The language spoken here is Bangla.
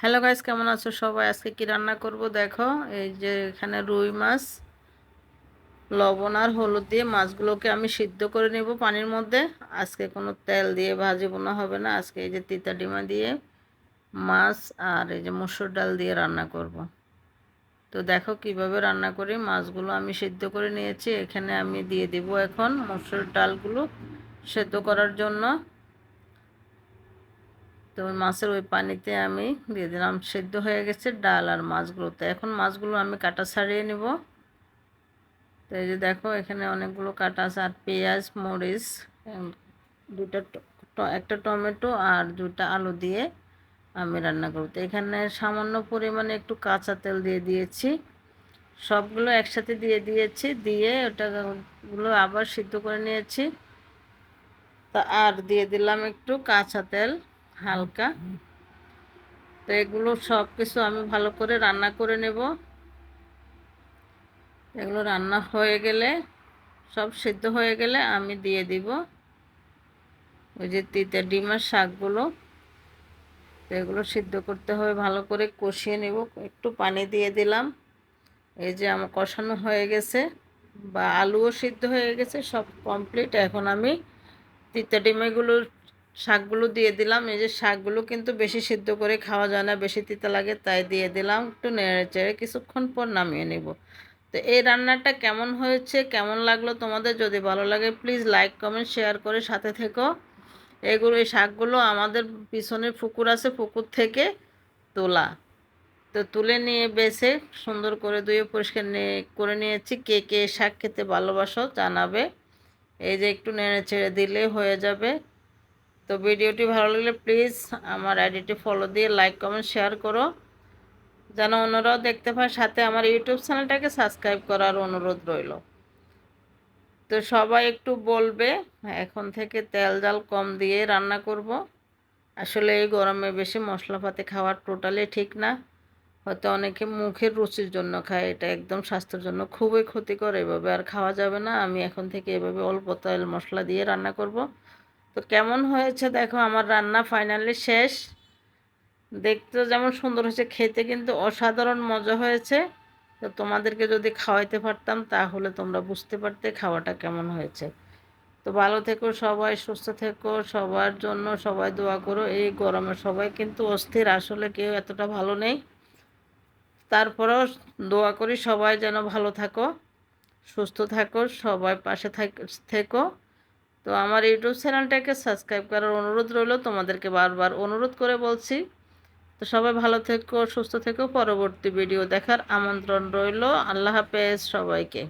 হ্যালো গাইস, কেমন আছো সবাই? আজকে কি রান্না করব দেখো। এই যে এখানে রুই মাছ, লবণ আর হলুদ দিয়ে মাছগুলোকে আমি সিদ্ধ করে নেব পানির মধ্যে। আজকে কোনো তেল দিয়ে ভাজি বোনা হবে না। আজকে এই যে তিতা ডিমা দিয়ে মাছ আর এই যে মসুর ডাল দিয়ে রান্না করব। তো দেখো কিভাবে রান্না করি। মাছগুলো আমি সিদ্ধ করে নিয়েছি, এখানে আমি দিয়ে দিব এখন মসুর ডালগুলো সেদ্ধ করার জন্য। তো ওই মাছের ওই পানিতে আমি দিয়ে দিলাম, সেদ্ধ হয়ে গেছে ডাল আর মাছগুলোতে। এখন মাছগুলো আমি কাটা ছাড়িয়ে নিব। তো এই যে দেখো এখানে অনেকগুলো কাটা আছে, আর পেঁয়াজ মরিচ, দুটা একটা টমেটো আর দুটা আলু দিয়ে আমি রান্না করব। তো এখানে সামান্য পরিমাণে একটু কাঁচা তেল দিয়ে দিয়েছি, সবগুলো একসাথে দিয়ে দিয়েছি, দিয়ে ওটাগুলো আবার সিদ্ধ করে নিয়েছি। তা আর দিয়ে দিলাম একটু কাঁচা তেল হালকা। তো এগুলো সব কিছু আমি ভালো করে রান্না করে নেব। এগুলো রান্না হয়ে গেলে, সব সিদ্ধ হয়ে গেলে আমি দিয়ে দিব ওই যে তিতা ডিমের শাকগুলো। তো এগুলো সিদ্ধ করতে হবে, ভালো করে কষিয়ে নেব। একটু পানি দিয়ে দিলাম। এই যে আমার কষানো হয়ে গেছে, বা আলুও সিদ্ধ হয়ে গেছে, সব কমপ্লিট। এখন আমি তিতা ডিমগুলো শাকগুলো দিয়ে দিলাম। এই যে শাকগুলো কিন্তু বেশি সিদ্ধ করে খাওয়া যায় না, বেশি তিতা লাগে, তাই দিয়ে দিলাম। একটু নেড়ে চেড়ে কিছুক্ষণ পর নামিয়ে নেব। তো এই রান্নাটা কেমন হয়েছে, কেমন লাগলো তোমাদের? যদি ভালো লাগে প্লিজ লাইক কমেন্ট শেয়ার করে সাথে থেকো। এই শাকগুলো আমাদের পিছনের পুকুর আছে, পুকুর থেকে তোলা। তো তুলে নিয়ে বেছে সুন্দর করে ধুয়ে পরিষ্কার করে নিয়েছি। কে কে শাক খেতে ভালোবাসো জানাবে। এই যে একটু নেড়ে ছেড়ে দিলে হয়ে যাবে। তো ভিডিওটি ভালো লাগলে প্লিজ আমার আইডিটি ফলো দিয়ে লাইক কমেন্ট শেয়ার করো, যেন অন্যরাও দেখতে পায়। সাথে আমার ইউটিউব চ্যানেলটাকে সাবস্ক্রাইব করার অনুরোধ রইল। তো সবাই একটু বলবে এখন থেকে তেল জাল কম দিয়ে রান্না করব। আসলে এই গরমে বেশি মশলাপাতি খাওয়া টোটালি ঠিক না। হয়তো অনেকে মুখের রুচির জন্য খায়, এটা একদম স্বাস্থ্যের জন্য খুবই ক্ষতিকর। এভাবে আর খাওয়া যাবে না। আমি এখন থেকে এভাবে অল্প তেল মশলা দিয়ে রান্না করব। তো কেমন হয়েছে দেখো, আমার রান্না ফাইনালি শেষ। দেখতে যেমন সুন্দর হয়েছে, খেতে কিন্তু অসাধারণ মজা হয়েছে। তো তোমাদেরকে যদি খাওয়াইতে পারতাম তাহলে তোমরা বুঝতে পারতে খাওয়াটা কেমন হয়েছে। তো ভালো থেকো সবাই, সুস্থ থেকো, সবার জন্য সবাই দোয়া করো। এই গরমে সবাই কিন্তু অস্থির, আসলে কেউ এতটা ভালো নেই। তারপরেও দোয়া করি সবাই যেন ভালো থাকো, সুস্থ থাকো, সবাই পাশে থেকো। তো আমার ইউটিউব চ্যানেলটাকে সাবস্ক্রাইব করার অনুরোধ রইল, তোমাদেরকে বারবার অনুরোধ করে বলছি। তো সবাই ভালো থেকো, সুস্থ থেকো। পরবর্তী ভিডিও দেখার আমন্ত্রণ রইল। আল্লাহ হাফেজ সবাইকে।